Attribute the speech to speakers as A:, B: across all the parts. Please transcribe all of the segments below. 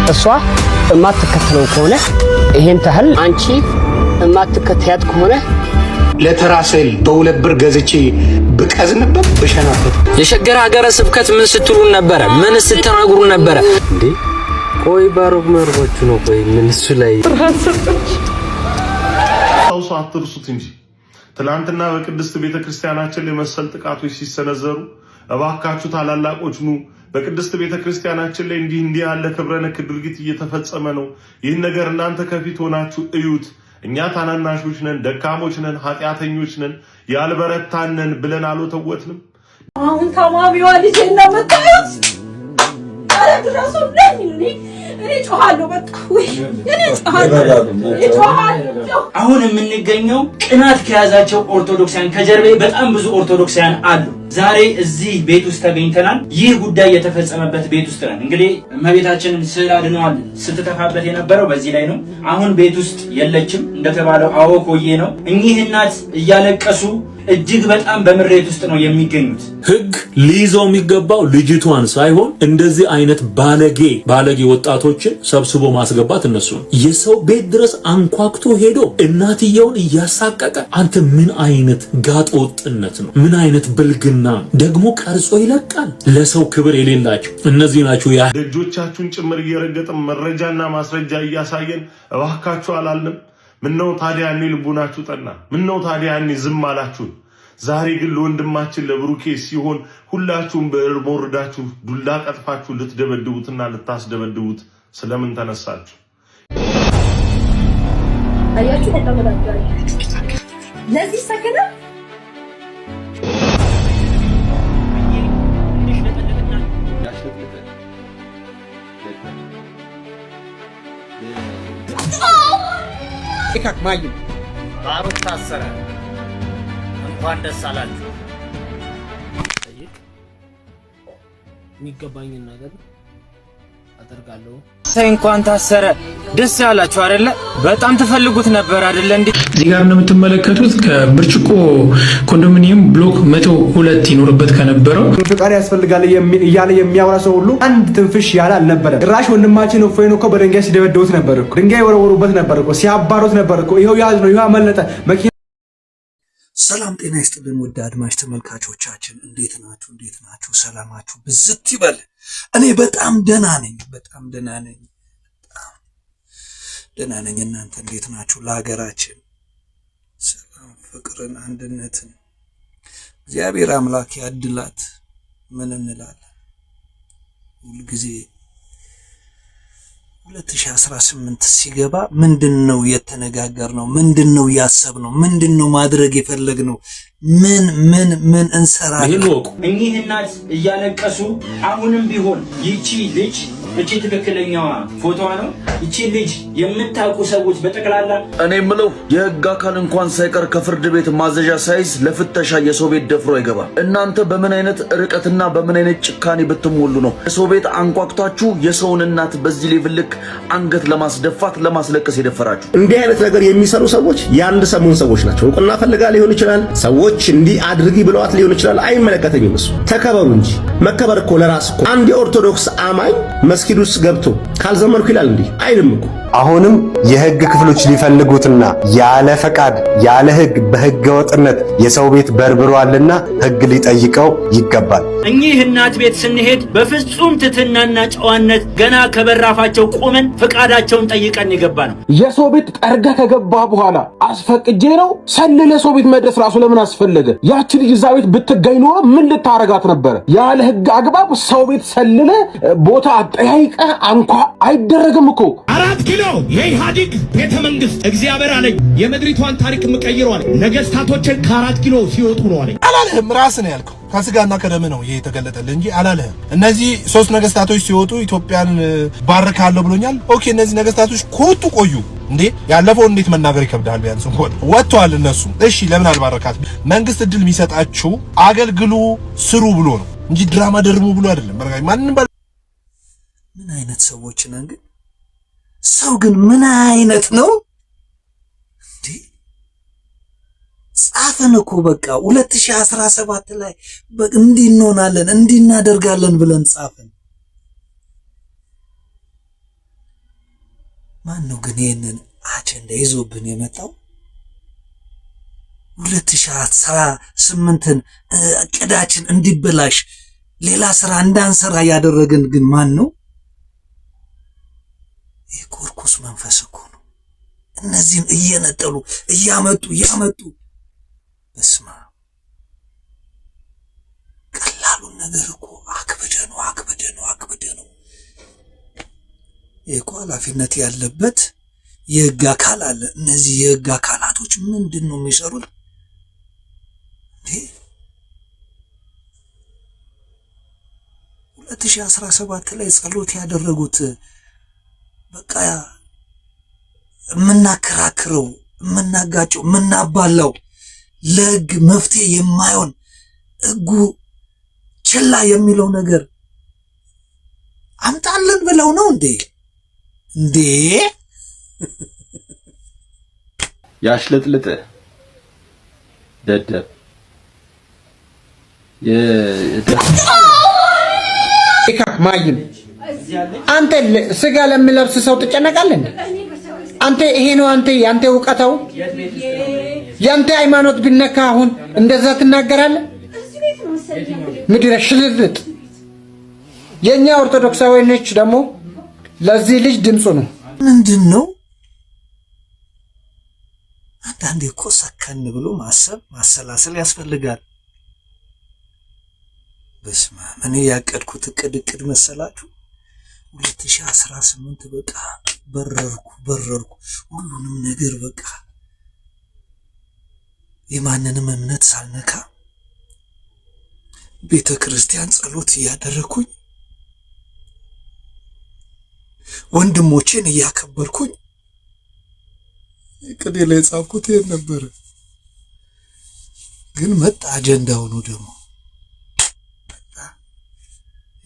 A: እሷ እማትከተለው ከሆነ ይሄን ታህል አንቺ እማትከተያት ከሆነ ለተራሰል በሁለት ብር ገዝቼ ብቀዝንበት በሸናበት።
B: የሸገር ሀገረ ስብከት ምን ስትሉን ነበረ? ምን ስትናገሩን ነበረ እንዴ? ቆይ ባሮክ መርቦቹ ነው። ቆይ ምን እሱ ላይ
C: ታውሱ አትርሱት እንጂ ትላንትና በቅድስት ቤተክርስቲያናችን ላይ መሰል ጥቃቶች ሲሰነዘሩ እባካችሁ ታላላቆች ኑ በቅድስት ቤተክርስቲያናችን ላይ እንዲህ ያለ ክብረነክ ድርጊት እየተፈጸመ ነው። ይህን ነገር እናንተ ከፊት ሆናችሁ እዩት። እኛ ታናናሾች ነን፣ ደካሞች ነን፣ ኃጢአተኞች ነን፣ ያልበረታነን ብለን አልተወትንም።
D: አሁን ታማሚዋ ልጅ ነው መጣያስ አረግራሱ ነኝ እኔ ጮሃለሁ። በቃ ወይ እኔ ጮሃለሁ።
E: አሁን የምንገኘው ቅናት ከያዛቸው ኦርቶዶክሳውያን ከጀርባዬ በጣም ብዙ ኦርቶዶክሳውያን አሉ። ዛሬ እዚህ ቤት ውስጥ ተገኝተናል። ይህ ጉዳይ የተፈጸመበት ቤት ውስጥ ነን። እንግዲህ እመቤታችንን ስዕል አድነዋል ስትተፋበት የነበረው በዚህ ላይ ነው። አሁን ቤት ውስጥ የለችም። እንደተባለው አወቆዬ ነው። እኚህ እናት እያለቀሱ እጅግ በጣም በምሬት ውስጥ ነው የሚገኙት።
F: ህግ ሊይዘው የሚገባው ልጅቷን ሳይሆን እንደዚህ አይነት ባለጌ ወጣቶችን ሰብስቦ ማስገባት እነሱ ነው። የሰው ቤት ድረስ አንኳክቶ ሄዶ እናትየውን እያሳቀቀ አንተ ምን አይነት ጋጥ ወጥነት ነው? ምን አይነት ብልግና ደግሞ ቀርጾ ይለቃል። ለሰው ክብር የሌላቸው እነዚህ ናቸው። ያ
C: ደጆቻችሁን ጭምር እየረገጥን መረጃና ማስረጃ እያሳየን እባካችሁ አላልንም? ምነው ታዲያ እኔ ልቡናችሁ ጠና? ምነው ታዲያ እኔ ዝም አላችሁ? ዛሬ ግን ለወንድማችን ለብሩኬ ሲሆን ሁላችሁም በእርሞ ወርዳችሁ ዱላ ቀጥፋችሁ ልትደበድቡትና ልታስደበድቡት ስለምን ተነሳችሁ?
D: አያችሁ ተቀበላችሁ ለዚህ ሰከነ
G: ይካክ ማይ
B: ባሮክ ታሰረ። እንኳን ደስ አላችሁ።
A: ጠይቅ የሚገባኝን ነገር አደርጋለሁ።
E: እንኳን ታሰረ። ደስ ያላችሁ አይደለ? በጣም ተፈልጉት ነበር አይደለ? እንዴ
G: እዚህ ጋር እንደምትመለከቱት ከብርጭቆ ኮንዶሚኒየም ብሎክ 102 ይኖርበት ከነበረው
H: ፍቃድ ያስፈልጋል እያለ የሚያወራ ሰው ሁሉ አንድ ትንፍሽ ያለ አልነበረም። ራሽ ወንድማችን እፎይን እኮ በድንጋይ ሲደበደቡት ነበር እኮ፣ ድንጋይ ወረወሩበት ነበር እኮ፣ ሲያባሩት ነበር እኮ። ይሄው ያዝ ነው፣ ይሄው አመለጠ መኪና።
F: ሰላም ጤና ይስጥልን ውድ አድማጭ ተመልካቾቻችን፣ እንዴት ናችሁ? ሰላማችሁ ብዝት ይበል። እኔ በጣም ደህና ነኝ። እናንተ እንዴት ናችሁ? ለሀገራችን ሰላም፣ ፍቅርን፣ አንድነትን እግዚአብሔር አምላክ ያድላት። ምን እንላለን? ሁልጊዜ 2018 ሲገባ ምንድነው የተነጋገርነው? ምንድነው ያሰብነው? ምንድነው ማድረግ የፈለግነው? ምን እንሰራለን?
E: እኚህ እናት እያለቀሱ አሁንም ቢሆን ይቺ ልጅ እቺ ትክክለኛዋ ፎቶዋ ነው። እቺ ልጅ የምታውቁ ሰዎች በጠቅላላ
I: እኔ የምለው የህግ አካል እንኳን ሳይቀር ከፍርድ ቤት ማዘዣ ሳይዝ ለፍተሻ የሰው ቤት ደፍሮ አይገባም። እናንተ በምን አይነት ርቀትና በምን አይነት ጭካኔ ብትሞሉ ነው የሰው ቤት አንኳኩታችሁ የሰውን እናት በዚህ ሌቭል ልክ አንገት ለማስደፋት ለማስለቀስ የደፈራችሁ?
J: እንዲህ አይነት ነገር የሚሰሩ ሰዎች የአንድ ሰሞን ሰዎች ናቸው። እውቅና ፈልጋ ሊሆን ይችላል፣ ሰዎች እንዲህ አድርጊ ብለዋት ሊሆን ይችላል። አይመለከተኝም። እሱ ተከበሩ እንጂ መከበር እኮ ለራስ እኮ። አንድ የኦርቶዶክስ አማኝ መስጊድ ውስጥ ገብቶ ካልዘመርኩ ይላል እንዴ? አይልም እኮ።
H: አሁንም የህግ ክፍሎች ሊፈልጉትና ያለ ፈቃድ ያለ ህግ በህገ ወጥነት የሰው ቤት በርብሯልና ህግ ሊጠይቀው ይገባል።
E: እኚህ እናት ቤት ስንሄድ በፍጹም ትትናና ጨዋነት ገና ከበራፋቸው ቆመን ፈቃዳቸውን ጠይቀን ይገባ ነው።
K: የሰው ቤት ጠርጋ ከገባ በኋላ አስፈቅጄ ነው ሰልለ ሰው ቤት መድረስ ራሱ ለምን አስፈለገ? ያቺ ልጅ እዛ ቤት ብትገኝ ኖሮ ምን ልታረጋት ነበር? ያለ ህግ አግባብ ሰው ቤት ሰልለ ቦታ አጠያይቀ አንኳ አይደረግም እኮ።
G: 4 ኪሎ የኢህአዴግ ቤተ መንግስት እግዚአብሔር አለኝ የምድሪቷን ታሪክ ምቀይረው አለኝ። ነገስታቶችን ከ4 ኪሎ ሲወጡ ነው አለኝ።
H: አላለህም? ራስህ ነው ያልከው። ከስጋና ከደም ነው ይሄ የተገለጠልህ እንጂ አላለህም። እነዚህ 3 ነገስታቶች ሲወጡ ኢትዮጵያን ባርካለሁ ብሎኛል። ኦኬ፣ እነዚህ ነገስታቶች ከወጡ ቆዩ እንዴ? ያለፈው እንዴት መናገር ይከብዳል? ቢያንስ እንኳን ወጥቷል እነሱ። እሺ ለምን አልባረካት? መንግስት እድል የሚሰጣችሁ አገልግሉ ስሩ ብሎ ነው እንጂ ድራማ ደርሙ ብሎ አይደለም። በርጋይ ማንንም
F: ምን አይነት ሰዎች ነን ግን? ሰው ግን ምን አይነት ነው እንዴ? ጻፈን እኮ በቃ 2017 ላይ እንዲህ እንሆናለን እንዲህ እናደርጋለን ብለን ጻፈን።
L: ማን ነው ግን ይሄንን አጀንዳ ይዞብን የመጣው? 2018ን እቅዳችን እንዲበላሽ ሌላ ስራ እንዳንሰራ ያደረገን ግን ማን ነው? የርኩስ መንፈስ እኮ ነው። እነዚህን እየነጠሉ እያመጡ በስማ ቀላሉን ነገር እኮ አክብደ ነው። የእኮ ኃላፊነት ያለበት የህግ አካል አለ። እነዚህ የህግ አካላቶች ምንድን ነው የሚሰሩት? 2017 ላይ ጸሎት ያደረጉት በቃ የምናከራክረው የምናጋጨው የምናባላው ለህግ መፍትሄ የማይሆን ህጉ ችላ የሚለው ነገር አምጣልን ብለው ነው እንዴ?
M: ያሽለጥልጥ ደደብ
N: ማይም አንተ ስጋ ለሚለብስ ሰው ትጨነቃለህ? አንተ ይሄ ነው ያንተ ዕውቀታው ያንተ ሃይማኖት ቢነካ አሁን እንደዛ ትናገራለህ? ምድረ ሽልጥልጥ። የኛ ኦርቶዶክሳውያኖች ደግሞ ለዚህ ልጅ ድምፁ ነው።
L: ምንድን ነው? አንዳንዴ እኮ ሰከን ብሎ ማሰላሰል ያስፈልጋል። በስመ አብ እኔ ያቀድኩት እቅድ መሰላችሁ? 2018 በቃ በረርኩ ሁሉንም ነገር በቃ የማንንም እምነት ሳልነካ ቤተ ክርስቲያን ጸሎት እያደረኩኝ ወንድሞቼን እያከበርኩኝ እቅዴ ላይ ጻፍኩት ይሄን ነበር። ግን መጣ አጀንዳው ነው ደግሞ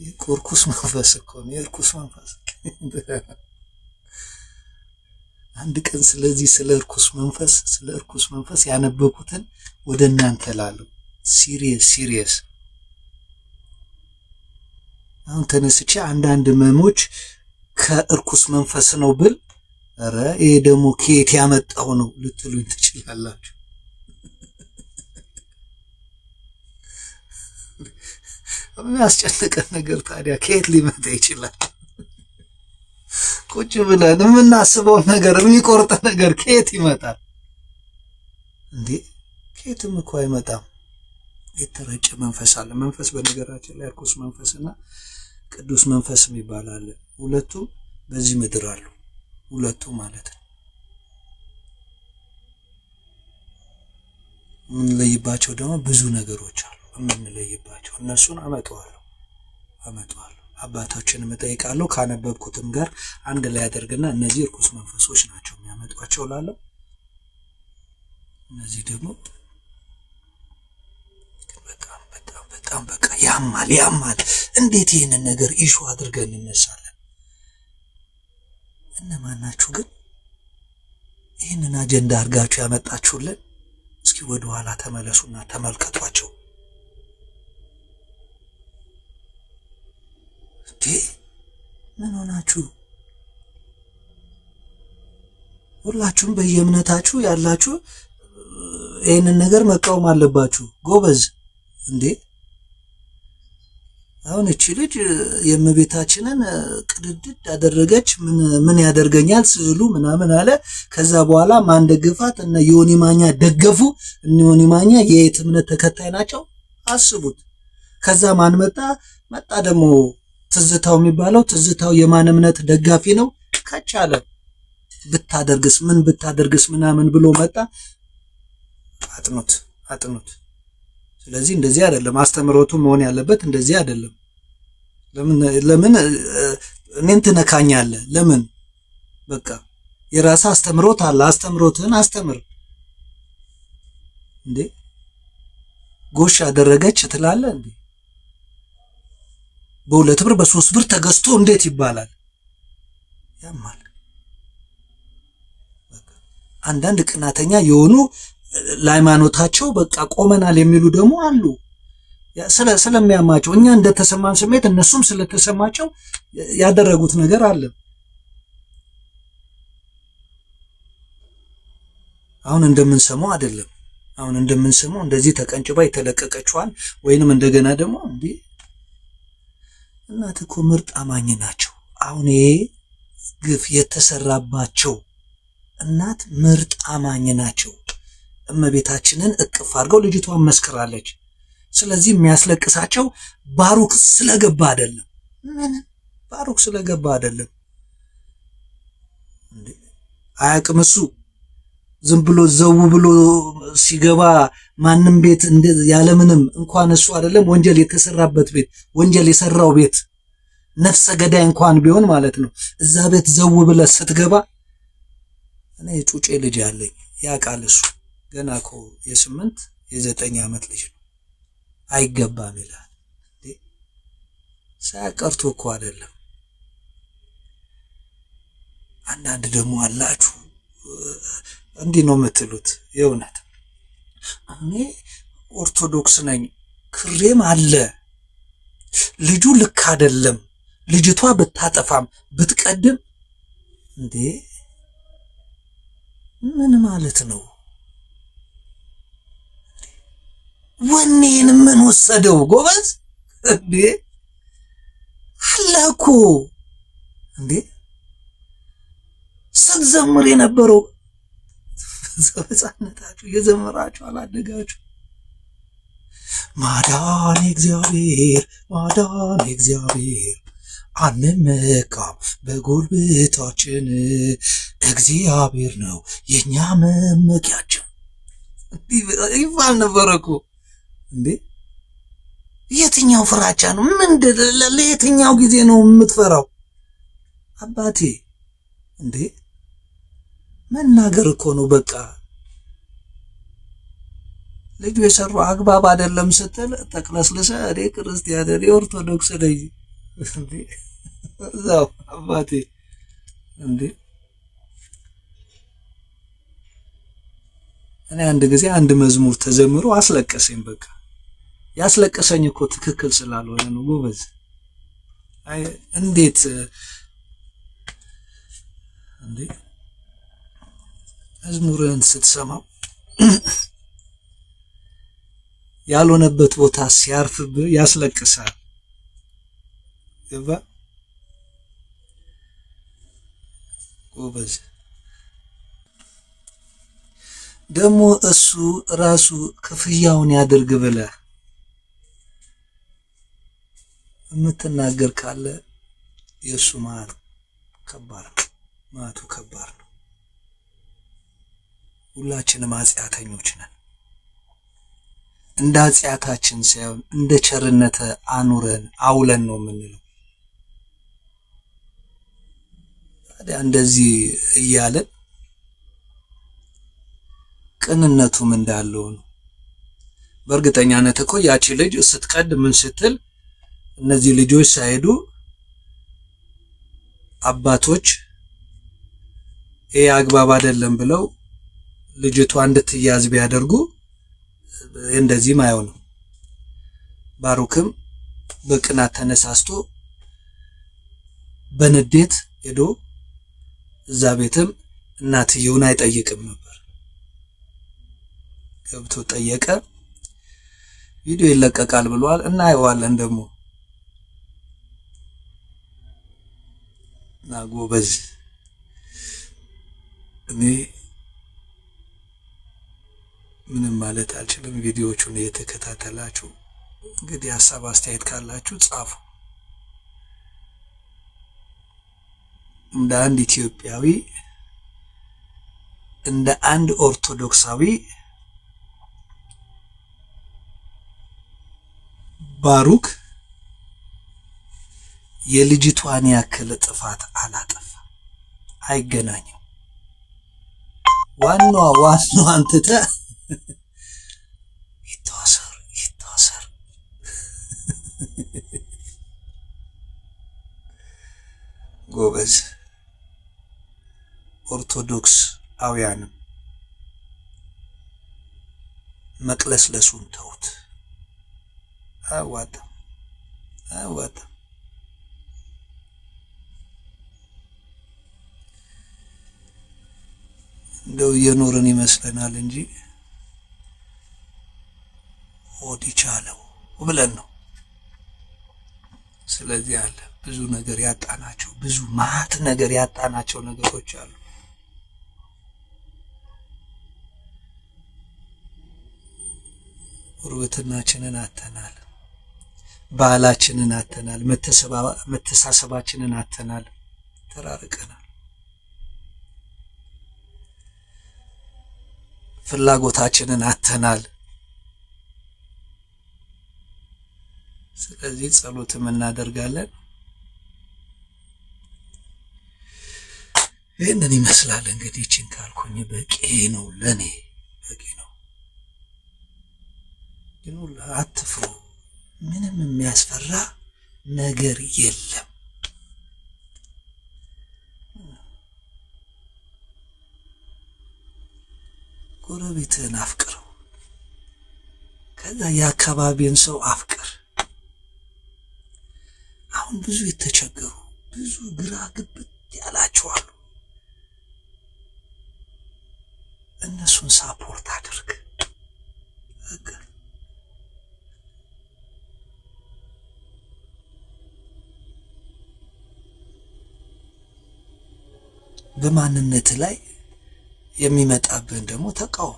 L: የርኩስ መንፈስ እኮ ነው። የርኩስ መንፈስ አንድ ቀን ስለዚህ ስለ እርኩስ መንፈስ ያነበብኩትን ወደ እናንተ ላለው ሲሪየስ አሁን ተነስቼ አንዳንድ መሞች ከእርኩስ መንፈስ ነው ብል ኧረ ይሄ ደግሞ ከየት ያመጣው ነው ልትሉኝ ትችላላችሁ። የሚያስጨንቀን ነገር ታዲያ ከየት ሊመጣ ይችላል? ቁጭ ብለን የምናስበው ነገር የሚቆርጥ ነገር ከየት ይመጣል እንዴ? ከየትም እኮ አይመጣም። የተረጨ መንፈስ አለ። መንፈስ በነገራችን ላይ እርኩስ መንፈስና ቅዱስ መንፈስ የሚባል አለ። ሁለቱም በዚህ ምድር አሉ። ሁለቱ ማለት ነው። የምንለይባቸው ደግሞ ብዙ ነገሮች አሉ። የምንለይባቸው እነሱን አመጣዋለሁ። አባቶችን እጠይቃለሁ ካነበብኩትም ጋር አንድ ላይ አደርግና እነዚህ እርኩስ መንፈሶች ናቸው የሚያመጧቸው ላለው እነዚህ ደግሞ በጣም በቃ ያማል። እንዴት ይህንን ነገር ኢሹ አድርገን እንነሳለን? እነማን ናችሁ ግን ይህንን አጀንዳ አድርጋችሁ ያመጣችሁልን? እስኪ ወደ ኋላ ተመለሱና ተመልከቷቸው። ምን ሆናችሁ? ሁላችሁም በየእምነታችሁ ያላችሁ ይህንን ነገር መቃወም አለባችሁ። ጎበዝ እንዴ! አሁን እቺ ልጅ የእመቤታችንን ቅድድድ አደረገች። ምን ያደርገኛል ስዕሉ ምናምን አለ። ከዛ በኋላ ማን ደግፋት? እነ ዮኒ ማኛ ደገፉ። እነ ዮኒ ማኛ የየት እምነት ተከታይ ናቸው? አስቡት። ከዛ ማን መጣ ደግሞ ትዝታው የሚባለው ትዝታው የማን እምነት ደጋፊ ነው? ከቻለ ብታደርግስ ምናምን ብሎ መጣ። አጥኑት። ስለዚህ እንደዚህ አይደለም አስተምሮቱ መሆን ያለበት፣ እንደዚህ አይደለም። ለምን እኔን ትነካኛለህ? ለምን? በቃ የራስህ አስተምሮት አለ። አስተምሮትህን አስተምር እንዴ። ጎሽ አደረገች ትላለህ እንዴ? በ2 ብር በ3 ብር ተገዝቶ እንዴት ይባላል? ያማል። አንዳንድ ቅናተኛ የሆኑ ለሃይማኖታቸው በቃ ቆመናል የሚሉ ደግሞ አሉ። ስለሚያማቸው እኛ እንደተሰማን ስሜት እነሱም ስለተሰማቸው ያደረጉት ነገር አለ። አሁን እንደምንሰማው አይደለም። አሁን እንደምንሰማው እንደዚህ ተቀንጭባ የተለቀቀችዋን ወይንም እንደገና ደግሞ እንዴ እናት እኮ ምርጥ አማኝ ናቸው። አሁን ይሄ ግፍ የተሰራባቸው እናት ምርጥ አማኝ ናቸው። እመቤታችንን እቅፍ አድርገው ልጅቷን መስክራለች። ስለዚህ የሚያስለቅሳቸው ባሩክ ስለገባ አይደለም። ምን ባሩክ ስለገባ አይደለም እንዴ? አያውቅም እሱ ዝም ብሎ ዘው ብሎ ሲገባ ማንም ቤት ያለምንም እንኳን እሱ አይደለም ወንጀል የተሰራበት ቤት ወንጀል የሰራው ቤት ነፍሰ ገዳይ እንኳን ቢሆን ማለት ነው እዛ ቤት ዘው ብለ ስትገባ እኔ ጩጬ ልጅ ያለኝ ያውቃል እሱ ገና እኮ የ8 ዓመት ልጅ ነው አይገባም ይላል እንዴ ሳያቀርቶ እኮ አይደለም። አንዳንድ ደግሞ አላችሁ እንዲህ ነው የምትሉት የእውነት እኔ ኦርቶዶክስ ነኝ ክሬም አለ ልጁ ልክ አይደለም ልጅቷ ብታጠፋም ብትቀድም እንዴ ምን ማለት ነው? ወኔን ምን ወሰደው ጎበዝ እንዴ አላኩ እንዴ ስትዘምር የነበረው ዘመጻነታችሁ የዘመራችሁ አላደጋችሁ ማዳን እግዚአብሔር አንመካም በጉልበታችን እግዚአብሔር ነው የኛ መመኪያችን ይባል ነበር እኮ እንዴ የትኛው ፍራቻ ነው? ለየትኛው ጊዜ ነው የምትፈራው አባቴ እንዴ? መናገር እኮ ነው በቃ። ልጁ የሰሩ አግባብ አይደለም ስትል ተቅለስልሰ እኔ ክርስቲያን እኔ ኦርቶዶክስ ነኝ እንዴ እዛው አባቴ እንዴ። እኔ አንድ ጊዜ አንድ መዝሙር ተዘምሮ አስለቀሰኝ። በቃ ያስለቀሰኝ እኮ ትክክል ስላልሆነ ነው ጎበዝ። አይ እንዴት እንዴ መዝሙርን ስትሰማው ያልሆነበት ቦታ ሲያርፍብህ ያስለቅሳል። ገባ ጎበዝ። ደግሞ እሱ ራሱ ክፍያውን ያድርግ ብለህ የምትናገር ካለ የእሱ ማዕት ከባድ ነው። ማዕቱ ከባድ ነው። ሁላችንም ኃጢአተኞች ነን። እንደ ኃጢአታችን ሳይሆን እንደ ቸርነተ አኑረን አውለን ነው የምንለው። ታዲያ እንደዚህ እያለን ቅንነቱም እንዳለው ነው። በእርግጠኛነት እኮ ያቺ ልጅ ስትቀድ ምን ስትል እነዚህ ልጆች ሳይሄዱ አባቶች ይሄ አግባብ አይደለም ብለው ልጅቷ እንድትያዝ ቢያደርጉ እንደዚህም አይሆንም። ባሩክም በቅናት ተነሳስቶ በንዴት ሄዶ እዛ ቤትም እናትየውን አይጠይቅም ነበር። ገብቶ ጠየቀ። ቪዲዮ ይለቀቃል ብሏል፣ እናየዋለን ደግሞ እና ጎበዝ እኔ ምንም ማለት አልችልም። ቪዲዮዎቹን እየተከታተላችሁ እንግዲህ ሀሳብ አስተያየት ካላችሁ ጻፉ። እንደ አንድ ኢትዮጵያዊ እንደ አንድ ኦርቶዶክሳዊ ባሩክ የልጅቷን ያክል ጥፋት አላጠፋ፣ አይገናኝም። ዋናው አንተተ ይታሰር ጎበዝ። ኦርቶዶክስ አውያንም መቅለስለሱን ተውት። አዋጣ እንደው እየኖርን ይመስለናል እንጂ ሆድ ይቻለው ብለን ነው። ስለዚህ አለ ብዙ ነገር ያጣናቸው ብዙ ማት ነገር ያጣናቸው ነገሮች አሉ። ጉርብትናችንን አተናል፣ ባህላችንን አተናል፣ መተሳሰባችንን አተናል፣ ተራርቀናል። ፍላጎታችንን አተናል። ስለዚህ ጸሎትም እናደርጋለን። ይህንን ይመስላል እንግዲህ እቺን ካልኩኝ በቂ ነው፣ ለኔ በቂ ነው። ግን አትፍሩ፣ ምንም የሚያስፈራ ነገር የለም። ጎረቤትህን አፍቅረው፣ ከዛ የአካባቢን ሰው አፍቅር። አሁን ብዙ የተቸገሩ ብዙ ግራ ግብት ያላቸዋሉ። እነሱን ሳፖርት አድርግ። በማንነት ላይ የሚመጣብን ደግሞ ተቃውም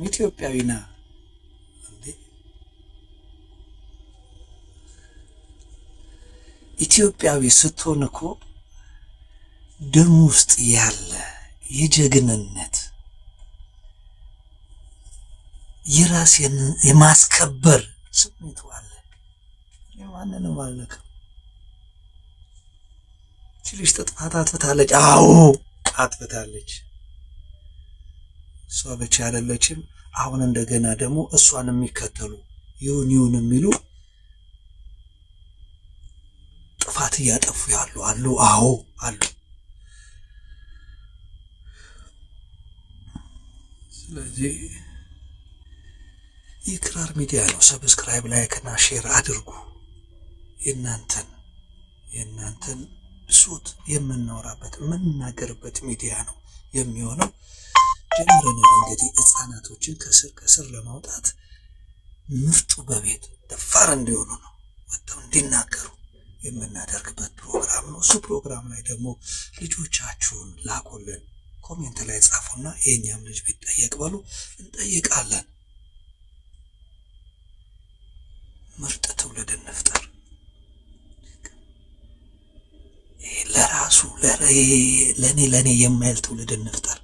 L: ኢትዮጵያዊና እንዴ ኢትዮጵያዊ ስትሆን እኮ ደም ውስጥ ያለ የጀግንነት የራስን የማስከበር ስሜት አለ። ማንንም አልነካም። ልጅ ጥፋት አጥፍታለች። አዎ አጥፍታለች። እሷ ብቻ አይደለችም። አሁን እንደገና ደግሞ እሷን የሚከተሉ ይሁን የሚሉ ጥፋት እያጠፉ ያሉ አሉ። አዎ አሉ። ስለዚህ ኢክራር ሚዲያ ነው። ሰብስክራይብ፣ ላይክ እና ሼር አድርጉ። የእናንተን ብሶት የምናወራበት የምንናገርበት ሚዲያ ነው የሚሆነው። ጀምረናል እንግዲህ ህፃናቶችን ከስር ለማውጣት ምርጡ በቤት ደፋር እንዲሆኑ ነው ወጥተው እንዲናገሩ የምናደርግበት ፕሮግራም ነው። እሱ ፕሮግራም ላይ ደግሞ ልጆቻችሁን ላኩልን፣ ኮሜንት ላይ ጻፉና የኛም ልጅ ቢጠየቅ በሉ እንጠይቃለን። ምርጥ ትውልድ እንፍጠር። ለራሱ ለኔ የማይል ትውልድ እንፍጠር።